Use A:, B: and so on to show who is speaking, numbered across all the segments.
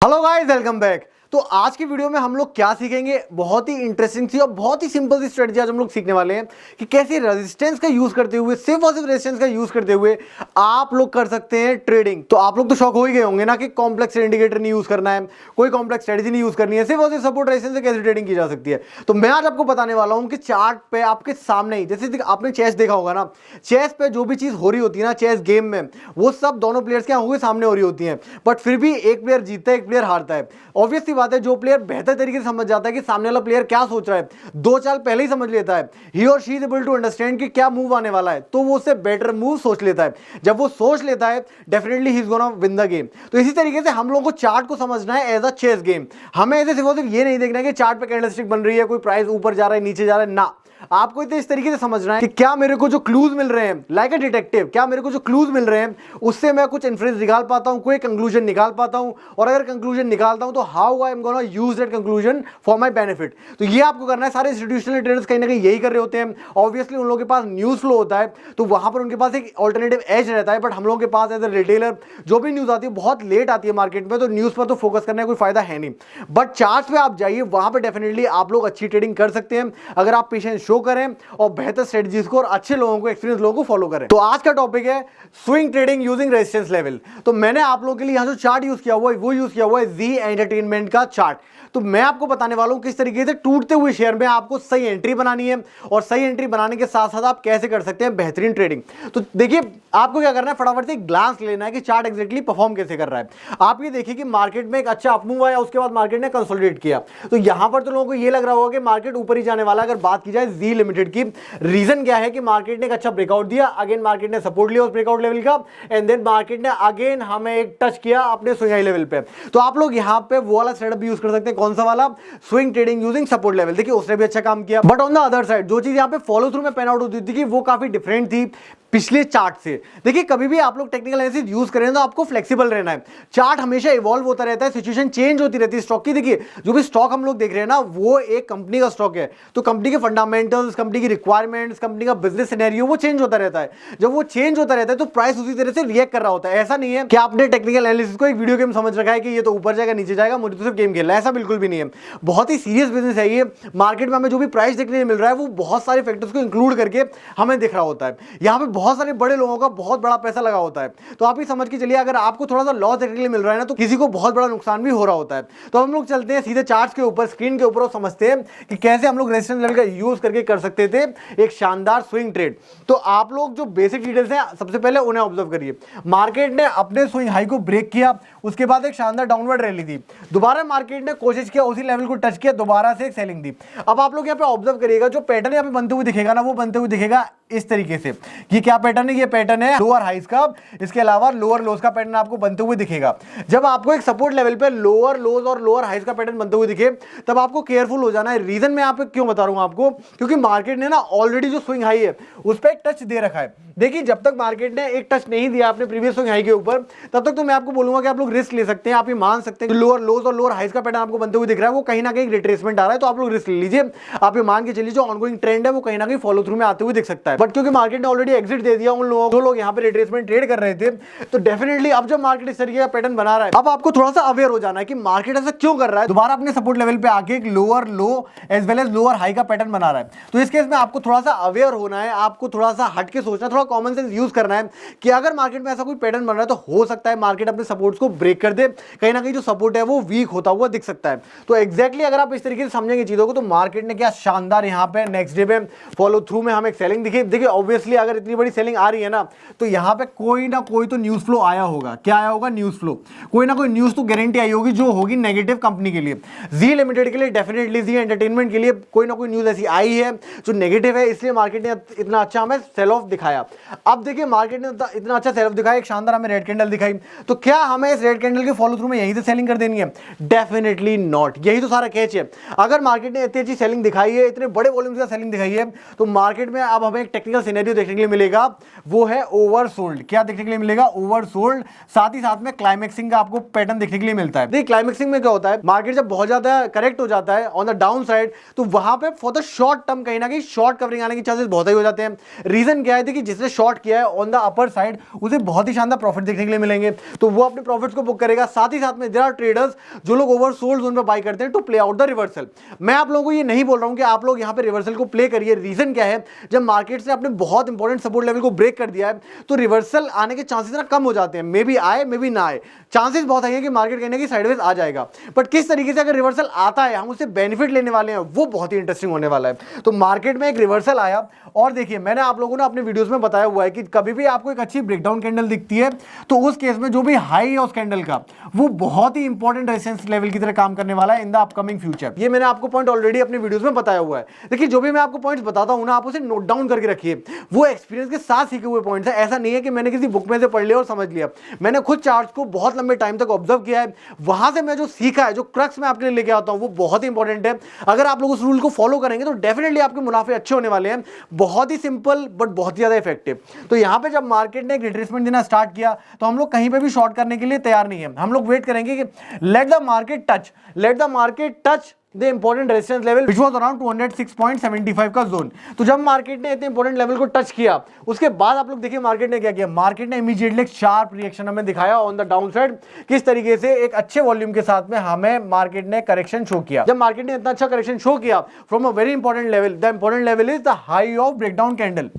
A: Hello guys, welcome back. तो आज की वीडियो में हम लोग क्या सीखेंगे, बहुत ही इंटरेस्टिंग सी और बहुत ही सिंपल सी स्ट्रेटजी आज हम लोग सीखने वाले हैं कि कैसे रेजिस्टेंस का यूज करते हुए, सिर्फ और सिर्फ रेजिस्टेंस का यूज करते हुए आप लोग कर सकते हैं ट्रेडिंग। तो आप लोग तो शॉक हो ही गए होंगे ना कि कॉम्प्लेक्स इंडिकेटर नहीं यूज करना है, कोई कॉम्प्लेक्स स्ट्रेटजी नहीं यूज करनी है, सिर्फ और सिर्फ सपोर्ट रेजिस्टेंस से कैसे ट्रेडिंग की जा सकती है। तो मैं आज आपको बताने वाला हूं कि चार्ट पे आपके सामने ही, जैसे आपने चेस देखा होगा ना, चेस पे जो भी चीज हो रही होती है ना चेस गेम में, वो सब दोनों प्लेयर्स के आंखों के सामने हो रही होती है, बट फिर भी एक प्लेयर जीतता है, एक प्लेयर हारता है। ऑब्वियस सी बात है, जो प्लेयर बेहतर तरीके से समझ जाता है कि सामने वाला प्लेयर क्या सोच रहा है, दो चाल पहले ही समझ लेता है, ही और she is able to understand कि क्या मूव आने वाला है, तो वो उससे बेटर मूव सोच लेता है। जब वो सोच लेता है, definitely he is gonna win the game. तो इसी तरीके से हम लोगों को चार्ट को समझना है एज अ चेस गेम। हमें ऐसे सिर्फ ये नहीं देखना है कि चार्ट पे कैंडलस्टिक बन रही है, कोई प्राइस ऊपर जा रहा है, नीचे जा रहा है, ना। आपको इस तरीके से समझना है कि क्या मेरे को जो क्लूज मिल रहे हैं, लाइक अ डिटेक्टिव, क्या मेरे को जो क्लूज मिल रहे हैं उससे मैं कुछ इन्फ्रेंस निकाल पाता हूं, कोई कंक्लूजन निकाल पाता हूं, और अगर कंक्लूजन निकालता हूं तो how I am gonna use that conclusion for my benefit. तो ये आपको करना है। सारे इंस्टीट्यूशनल ट्रेडर्स कहीं ना कहीं यही कर रहे होते हैं। ऑब्वियसली उन लोगों के पास न्यूज फ्लो होता है, तो वहां पर उनके पास एक ऑल्टरनेटिव एज रहता है, बट हम लोगों के पास एज अ रिटेलर जो भी न्यूज आती है बहुत लेट आती है मार्केट में, तो न्यूज पर तो फोकस करने का कोई फायदा है नहीं। बट चार्ट्स पे आप जाइए, वहां पर डेफिनेटली आप लोग अच्छी ट्रेडिंग कर सकते हैं अगर आप पेशेंस शो करें और बेहतर स्ट्रेटजीज को और अच्छे लोगों को, एक्सपीरियंस लोगों को फॉलो करें। तो आज का टॉपिक है swing trading using resistance level. तो मैंने आप लोगों के लिए यहां जो चार्ट यूज किया हुआ है वो यूज किया हुआ है जी एंटरटेनमेंट का चार्ट। तो मैं आपको बताने वाला हूं किस तरीके से टूटते हुए शेयर में आपको सही एंट्री बनानी है, और सही एंट्री बनाने के साथ साथ आप कैसे कर सकते हैं बेहतरीन ट्रेडिंग। तो देखिए, आपको क्या करना है, फटाफट से ग्लांस लेना है कि चार्ट एग्जैक्टली परफॉर्म कैसे कर रहा है। आप ये देखिए कि मार्केट में एक अच्छा अपमूव आया, उसके बाद मार्केट ने कंसोलिडेट किया। तो यहां पर तो लोगों को ये लग रहा होगा कि मार्केट ऊपर ही जाने वाला। अगर बात की जाए जी लिमिटेड की, रीजन क्या है कि मार्केट ने एक अच्छा ब्रेकआउट दिया, अगेन मार्केट ने सपोर्ट लिया उस ब्रेकआउट लेवल का, एंड देन मार्केट ने अगेन हमें एक टच किया अपने स्विंग हाई लेवल पे। तो आप लोग यहां पे वो वाला सेटअप यूज कर सकते हैं। कौन सा वाला? Swing trading using support level. देखिए, उसने भी अच्छा काम किया, but on the other side जो चीज यहां पे फॉलो थ्रू में पैन आउट होती थी वो काफी डिफरेंट थी पिछले चार्ट से। देखिए, कभी भी आप लोग टेक्निकल एनालिसिस यूज करें तो आपको फ्लेक्सिबल रहना है। चार्ट हमेशा इवॉल्व होता रहता है, सिचुएशन चेंज होती रहती है स्टॉक की। देखिए, जो भी स्टॉक हम लोग देख रहे हैं ना, वो एक कंपनी का स्टॉक है, तो कंपनी के फंडामेंटल्स, कंपनी की रिक्वायरमेंट्स, कंपनी का बिजनेस सिनेरियो वो चेंज होता रहता है। जब वो चेंज होता रहता है तो प्राइस उसी तरह से रिएक्ट कर रहा होता है। ऐसा नहीं है कि आपने टेक्निकल एनालिसिस को एक वीडियो गेम समझ रखा है कि ये तो ऊपर जाएगा नीचे जाएगा, मुझे तो सिर्फ गेम खेलना है। ऐसा बिल्कुल भी नहीं है। बहुत ही सीरियस बिजनेस है ये। मार्केट में हमें जो भी प्राइस देखने मिल रहा है वो बहुत सारे फैक्टर्स को इंक्लूड करके हमें दिख रहा होता है। यहाँ पे बहुत सारे बड़े लोगों का बहुत बड़ा पैसा लगा होता है। तो आप ही समझ के चलिए, अगर आपको थोड़ा सा लॉस देखने के लिए मिल रहा है ना, तो किसी को बहुत बड़ा नुकसान भी हो रहा होता है। तो हम लोग चलते हैं सीधे चार्ट्स के ऊपर, स्क्रीन के ऊपर, और समझते हैं कि कैसे हम लोग रेजिस्टेंस लेवल का यूज करके कर सकते थे एक शानदार स्विंग ट्रेड। तो आप लोग जो बेसिक डिटेल्स हैं सबसे पहले उन्हें ऑब्जर्व करिए। मार्केट ने अपने स्विंग हाई को ब्रेक किया, उसके बाद एक शानदार डाउनवर्ड रैली थी, दोबारा मार्केट ने कोशिश किया उसी लेवल को टच किया, दोबारा से एक सेलिंग दी। अब आप लोग यहाँ पे ऑब्जर्व करिएगा, जो पैटर्न यहाँ पे बनते हुए दिखेगा ना, वो बनते हुए दिखेगा इस तरीके से। ये क्या पैटर्न है? ये पैटर्न है लोअर हाइज का, इसके अलावा लोअर लोज का पैटर्न आपको बनते हुए दिखेगा। जब आपको एक सपोर्ट लेवल पे लोअर लोज और लोअर हाइज का पैटर्न बनते हुए दिखे, तब आपको केयरफुल हो जाना है। रीजन मैं यहाँ पे क्यों बता रहा हूं आपको, क्योंकि मार्केट ने ना ऑलरेडी जो स्विंग हाई है उस पर एक टच दे रखा है। देखिए, जब तक मार्केट ने एक टच नहीं दिया अपने प्रीवियस स्विंग हाई के ऊपर, तब तक तो मैं आपको बोलूंगा कि आप लोग रिस्क ले सकते हैं। आप ये मान सकते हैं कि लोअर लोज और लोअर हाइज का पैटर्न आपको बनते हुए दिख रहा है, वो कहीं ना कहीं रिट्रेसमेंट आ रहा है, तो आप लोग रिस्क ले लीजिए। आप ये मान के चलिए जो ऑनगोइंग ट्रेंड है वो कहीं ना कहीं फॉलो थ्रू में आते हुए दिख सकता है। बट क्योंकि मार्केट ने ऑलरेडी एग्जिट दे दिया उन लोगों, जो लोग यहाँ पे रिट्रेसमेंट ट्रेड कर रहे थे, तो डेफिनेटली अब जब मार्केट इस तरीके का पैटर्न बना रहा है, अब आपको थोड़ा सा अवेयर हो जाना है कि मार्केट ऐसा क्यों कर रहा है, दोबारा अपने सपोर्ट लेवल पे आके एक lower low as well as lower high का पैटर्न बना रहा है। तो इस केस में आपको थोड़ा सा अवेयर होना है, आपको थोड़ा सा हट के सोचना, थोड़ा कॉमन सेंस यूज करना है कि अगर मार्केट में ऐसा कोई पैटर्न बन रहा है तो हो सकता है मार्केट अपने सपोर्ट्स को ब्रेक कर दे, कहीं ना कहीं जो सपोर्ट है वो वीक होता हुआ दिख सकता है। तो एक्जैक्टली अगर आप इस तरीके से समझेंगे चीजों को, तो मार्केट ने क्या शानदार यहाँ पे नेक्स्ट डे पे फॉलो थ्रू में हमें एक सेलिंग दिखी। देखिए, ऑब्वियसली अगर इतनी बड़ी सेलिंग आ रही है ना, तो यहाँ पे कोई ना कोई तो न्यूज फ्लो आया होगा। क्या आया होगा? News flow. कोई ना कोई न्यूज तो गारंटी आई होगी जो होगी नेगेटिव कंपनी के लिए। जी लिमिटेड के लिए डेफिनेटली, जी एंटरटेनमेंट के लिए कोई ना कोई न्यूज ऐसी आई है जो नेगेटिव है, इसलिए मार्केट ने इतना अच्छा हमें सेल ऑफ दिखाया। अब देखिए, मार्केट ने इतना अच्छा सेल ऑफ दिखाया, एक शानदार हमें रेड कैंडल दिखाई, तो क्या हमें इस रेड कैंडल के फॉलो थ्रू में यहीं से सेलिंग कर देनी है? Definitely not. यही तो सारा कैच है। अगर मार्केट ने इतनी अच्छी सेलिंग दिखाई है, इतने बड़े वॉल्यूम का सेलिंग दिखाई है, तो मार्केट में अब हमें एक टेक्निकल सिनेरियो देखने के लिए मिलेगा वो है ओवरसोल्ड। क्या देखने के लिए मिलेगा? ओवरसोल्ड। साथ ही साथ में क्लाइमेक्सिंग का आपको पैटर्न देखने के लिए मिलता है। देखिए क्लाइमेक्सिंग में क्या होता है, मार्केट जब बहुत ज्यादा करेक्ट हो जाता है ऑन द डाउन साइड, तो वहां पे फॉर द शॉर्ट टर्म कहीं ना कहीं शॉर्ट कवरिंग आने के चांसेस बहुत ही हो जाते हैं। रीजन क्या है कि जिसने शॉर्ट किया है ऑन द अपर साइड उसे बहुत ही शानदार प्रॉफिट देखने के लिए मिलेंगे, तो वो अपने प्रॉफिट्स को बुक करेगा। साथ ही साथ में देयर आर ट्रेडर्स जो लोग ओवरसोल्ड जोन पे बाय करते हैं to play out the reversal. मैं आप लोगों को ये नहीं बोल रहा हूं कि आप लोग यहां पे रिवर्सल को प्ले करिए। रीजन क्या है, जब मार्केट ने अपने बहुत इंपॉर्टेंट सपोर्ट लेवल को ब्रेक कर दिया है तो रिवर्सल आने के चांसेस ना कम हो जाते हैं। मे बी आए मे बी ना आए, चांसेस बहुत है कि मार्केट कहने की साइडवेज आ जाएगा, बट किस तरीके से अगर रिवर्सल आता है हम उससे बेनिफिट लेने वाले हैं वो बहुत ही इंटरेस्टिंग होने वाला है। तो मार्केट में एक रिवर्सल आया, और देखिए मैंने आप लोगों ने अपने वीडियोस में बताया हुआ है कि कभी भी आपको एक अच्छी ब्रेकडाउन कैंडल दिखती है तो उस केस में जो भी हाई है उस कैंडल का वो बहुत ही इंपॉर्टेंट रेजिस्टेंस लेवल की तरह काम करने वाला है इन द अपकमिंग फ्यूचर। ये मैंने आपको पॉइंट ऑलरेडी अपने वीडियोस में बताया हुआ है। देखिए जो भी मैं आपको पॉइंट्स बताता हूं ना, आप उसे नोट डाउन करके रखिए, वो एक्सपीरियंस के साथ सीखे हुए पॉइंट्स है। ऐसा नहीं है कि मैंने किसी बुक में से पढ़ लिया और समझ लिया। मैंने खुद चार्ट्स को बहुत लंबे टाइम तक ऑब्जर्व किया है, वहां से मैं जो सीखा है, जो क्रक्स मैं आपके लिए लेके आता हूं वो बहुत ही इंपॉर्टेंट है। अगर आप लोग उस रूल को फॉलो करेंगे तो डेफिनेटली आपके मुनाफे अच्छे होने वाले हैं। बहुत ही सिंपल बट बहुत ज्यादा इफेक्टिव। तो यहां पे जब मार्केट ने एक रिट्रेसमेंट देना स्टार्ट किया तो हम लोग कहीं पे भी शॉर्ट करने के लिए तैयार नहीं है। हम लोग वेट करेंगे कि let the market touch the important resistance level which was around 206.75 का जोन। तो जब मार्केट ने इतने इंपॉर्टेंट लेवल को टच किया उसके बाद आप लोग देखिए मार्केट ने क्या किया। मार्केट ने इमीडिएटली एक शार्प रिएक्शन हमें दिखाया ऑन द डाउन साइड, किस तरीके से एक अच्छे वॉल्यूम के साथ में हमें मार्केट ने करेक्शन शो किया। जब मार्केट ने इतना अच्छा करेक्शन शो किया from a very important level, the important level is the high of breakdown candle.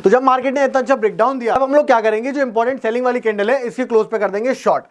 A: तो जब मार्केट ने इतना अच्छा ब्रेकडाउन दिया, अब हम लोग क्या करेंगे, जो इंपॉर्टेंट सेलिंग वाली कैंडल है इसके क्लोज पे कर देंगे शॉर्ट।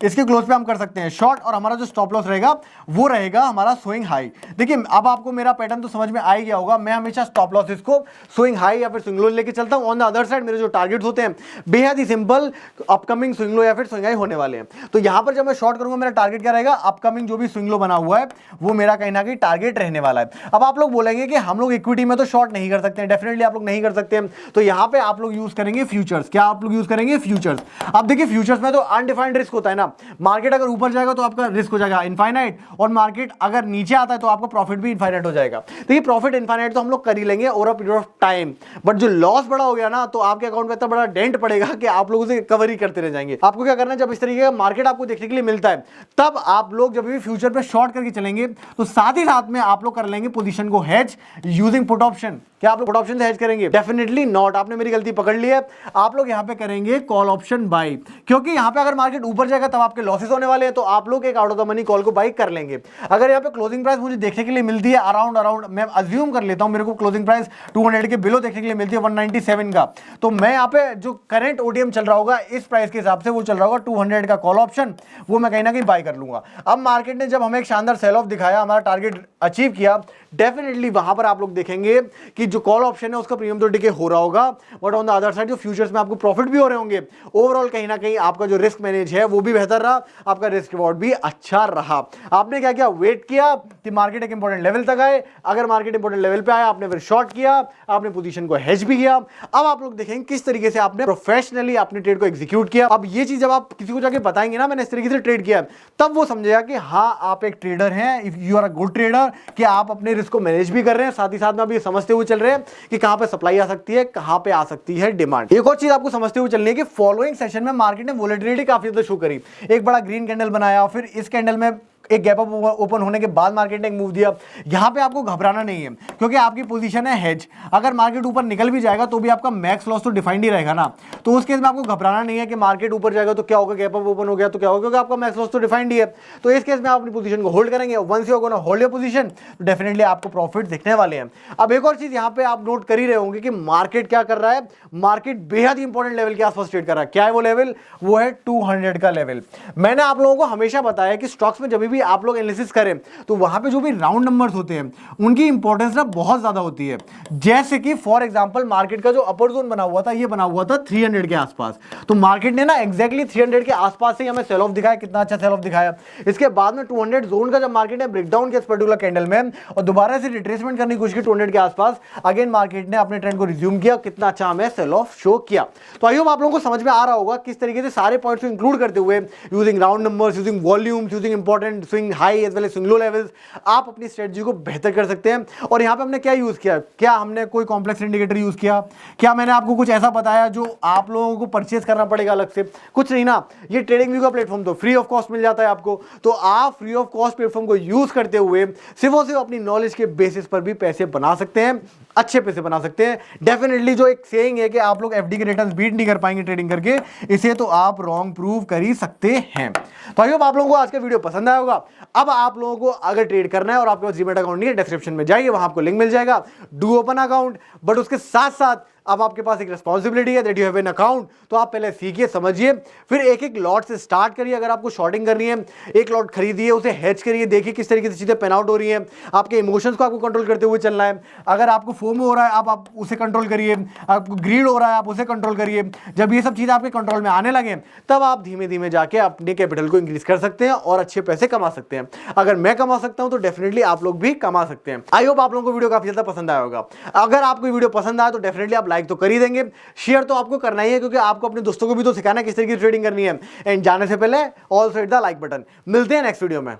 A: इसके क्लोज पे हम कर सकते हैं शॉर्ट, और हमारा जो स्टॉप लॉस रहेगा वो रहेगा हमारा स्विंग हाई। देखिए अब आपको मेरा पैटर्न तो समझ में आ ही गया होगा। मैं हमेशा स्टॉप लॉस इसको स्विंग हाई या फिर स्विंग लो लेके चलता हूं। ऑन द अदर साइड मेरे जो टारगेट्स होते हैं बेहद ही सिंपल, अपकमिंग स्विंग लो या फिर स्विंग हाई होने वाले हैं। तो यहां पर जब मैं शॉर्ट करूंगा मेरा टारगेट क्या रहेगा, अपकमिंग जो भी स्विंग लो बना हुआ है वो मेरा कहीं ना कहीं टारगेट रहने वाला है। अब आप लोग बोलेंगे कि हम लोग इक्विटी में तो शॉर्ट नहीं कर सकते हैं। डेफिनेटली आप लोग नहीं कर सकते हैं, तो यहां पे आप लोग यूज करेंगे फ्यूचर्स। क्या आप लोग यूज करेंगे? फ्यूचर्स। अब देखिए फ्यूचर्स में तो अनडिफाइंड रिस्क होता है ना। मार्केट अगर ऊपर जाएगा तो आपका रिस्क हो जाएगा इनफाइनाइट, और मार्केट अगर नीचे आता है तो आपका प्रॉफिट भी इनफाइनाइट हो जाएगा। देखिए प्रॉफिट इनफाइनाइट तो हम लोग कर ही लेंगे over a period of time, but जो लॉस बड़ा हो गया ना तो आपके अकाउंट में इतना बड़ा डेंट पड़ेगा कि आप लोग उसे रिकवर ही करते रह जाएंगे। आपको क्या करना है, जब इस तरीके का मार्केट आपको देखने के लिए मिलता है तब आप लोग जब भी फ्यूचर पे शॉर्ट करके चलेंगे तो साथ ही साथ में आप लोग कर लेंगे पोजीशन को हेज यूजिंग पुट ऑप्शन। क्या आप लोग पुट ऑप्शन से हेज करेंगे? Definitely not. आपने मेरी गलती पकड़ ली है। आप लोग यहां पे करेंगे कॉल ऑप्शन बाय, क्योंकि यहां पे अगर मार्केट ऊपर जाएगा तब आपके लॉसेस होने वाले हैं, तो आप लोग एक out of the money call को बाय कर लेंगे। अगर यहां पे क्लोजिंग प्राइस मुझे देखने के लिए मिलती है अराउंड मैं अज्यूम कर लेता हूं मेरे को क्लोजिंग प्राइस 200 के बिलो देखने के लिए मिलती है 197 का, तो मैं यहां पे जो करंट ओटीएम चल रहा होगा इस प्राइस के हिसाब से वो चल रहा होगा 200 का कॉल ऑप्शन, वो मैं कहीं ना कहीं बाय कर लूंगा। अब मार्केट ने जब हमें एक शानदार सेल ऑफ दिखाया, हमारा टारगेट अचीव किया, डेफिनेटली वहां पर आप लोग देखेंगे कि जो कॉल ऑप्शन है उसका प्रीमियम तो डिके हो रहा होगा, but on the other side जो फ्यूचर्स में आपको प्रॉफिट भी हो रहे होंगे। ओवरऑल कहीं ना कहीं आपका जो रिस्क मैनेज है वो भी बेहतर रहा, आपका रिस्क रिवॉर्ड भी अच्छा रहा। आपने क्या किया, वेट किया कि मार्केट एक इंपॉर्टेंट लेवल तक आए। अगर मार्केट इंपॉर्टेंट लेवल पे आया आपने फिर शॉर्ट किया, आपने पोजीशन को हेज भी किया। अब आप लोग देखेंगे किस तरीके से आपने प्रोफेशनली अपने ट्रेड को एग्जीक्यूट किया। अब ये चीज जब आप किसी को जाके बताएंगे ना मैंने इस तरीके से ट्रेड किया, तब वो समझेगा कि हाँ आप एक ट्रेडर हैं, if you are a good trader, कि आप अपने रिस्क को मैनेज भी कर रहे हैं, साथ ही साथ में आप ये समझते हुए चल रहे हैं कि कहां पे सप्लाई आ सकती है, कहां पे आ सकती है डिमांड। एक और चीज आपको समझते हुए चलनी है कि फॉलोइंग सेशन में मार्केट ने वोलेटिलिटी काफी ज्यादा शो करी। एक बड़ा ग्रीन कैंडल बनाया, फिर इस कैंडल में एक गैप अप ओपन होने के बाद मार्केट ने एक मूव दिया। यहां पे आपको घबराना नहीं है क्योंकि आपकी पोजीशन है हेज। अगर मार्केट ऊपर निकल भी जाएगा तो भी आपका मैक्स लॉस तो डिफाइंड ही रहेगा ना, तो उस केस में आपको घबराना नहीं है कि मार्केट ऊपर जाएगा तो क्या होगा, गैप अप ओपन हो गया तो क्या होगा, क्योंकि आपका मैक्स लॉस तो डिफाइंड ही है। तो इस केस में आप अपनी पोजीशन को होल्ड करेंगे। Once you are gonna hold your position तो डेफिनेटली आपको प्रॉफिट दिखने वाले हैं। अब एक और चीज यहां पे आप नोट कर ही रहे होंगे कि मार्केट क्या कर रहा है, मार्केट बेहद इंपॉर्टेंट लेवल के आसपास ट्रेड कर रहा है। क्या है वो लेवल? वो है 200 का लेवल। मैंने आप लोगों को हमेशा बताया कि स्टॉक्स में जब भी आप लोग एनालिसिस करें तो वहां पे जो भी राउंड नंबर्स होते हैं उनकी इंपॉर्टेंस ना बहुत ज्यादा होती है। जैसे कि फॉर एग्जांपल मार्केट का जो अपर जोन बना हुआ था, ये बना हुआ था 300 के आसपास, तो मार्केट ने ना एग्जैक्टली 300 के आसपास से हमें सेल ऑफ दिखाया। कितना अच्छा सेल ऑफ दिखाया। इसके बाद में 200 जोन का जब मार्केट ने ब्रेकडाउन किया इस पर्टिकुलर कैंडल में और दोबारा से रिट्रेसमेंट करने की कोशिश की 200 के आसपास, अगेन मार्केट ने अपने ट्रेंड को रिज्यूम किया। कितना अच्छा हमें सेल ऑफ शो किया। तो आई होप आप लोगों को समझ में आ रहा होगा किस तरीके से सारे पॉइंट्स को इंक्लूड करते हुए using round numbers, using volumes, using important swing high as well as swing low levels, आप अपनी स्ट्रेटजी को बेहतर कर सकते हैं। और यहाँ पे हमने क्या यूज़ किया, क्या हमने कोई कॉम्प्लेक्स इंडिकेटर यूज़ किया, क्या मैंने आपको कुछ ऐसा बताया जो आप लोगों को परचेज करना पड़ेगा अलग से, कुछ नहीं ना। ये ट्रेडिंग व्यू का प्लेटफॉर्म तो फ्री ऑफ कॉस्ट मिल जाता है आपको, तो आप फ्री ऑफ कॉस्ट प्लेटफॉर्म को यूज़ करते हुए सिर्फ और सिर्फ अपनी नॉलेज के बेसिस पर भी पैसे बना सकते हैं, अच्छे पैसे बना सकते हैं। डेफिनेटली जो एक सेइंग है कि आप लोग एफडी के रिटर्न्स बीट नहीं कर पाएंगे ट्रेडिंग करके, इसे तो आप रॉन्ग प्रूव कर ही सकते हैं। तो आई होप आप लोगों को आज का वीडियो पसंद आया होगा। अब आप लोगों को अगर ट्रेड करना है और आपके पास डीमैट अकाउंट नहीं है, डिस्क्रिप्शन में जाइए, वहां आपको लिंक मिल जाएगा, डू ओपन अकाउंट। बट उसके साथ साथ अब आपके पास एक रिस्पॉन्सिबिलिटी है that you have an account, तो आप पहले सीखिए, समझिए, फिर एक एक लॉट से स्टार्ट करिए। अगर आपको शॉर्टिंग करनी है, एक लॉट खरीदिए, उसे हेज करिए, देखिए किस तरीके से चीजें पेन आउट हो रही हैं, आपके इमोशंस को आपको कंट्रोल करते हुए चलना है। अगर आपको फोमो हो रहा है आप उसे कंट्रोल करिए, आपको ग्रीड हो रहा है आप उसे कंट्रोल करिए। जब ये सब चीजें आपके कंट्रोल में आने लगे तब आप धीमे धीमे जाके अपने कैपिटल को इंक्रीज कर सकते हैं और अच्छे पैसे कमा सकते हैं। अगर मैं कमा सकता हूं तो डेफिनेटली आप लोग भी कमा सकते हैं। आई होप आप लोगों को वीडियो काफी ज्यादा पसंद आया होगा। अगर आपको वीडियो पसंद आया तो डेफिनेटली आप लाइक तो कर ही देंगे, शेयर तो आपको करना ही है, क्योंकि आपको अपने दोस्तों को भी तो सिखाना है किस तरीके की ट्रेडिंग करनी है। एंड जाने से पहले also hit the like button. मिलते हैं नेक्स्ट वीडियो में।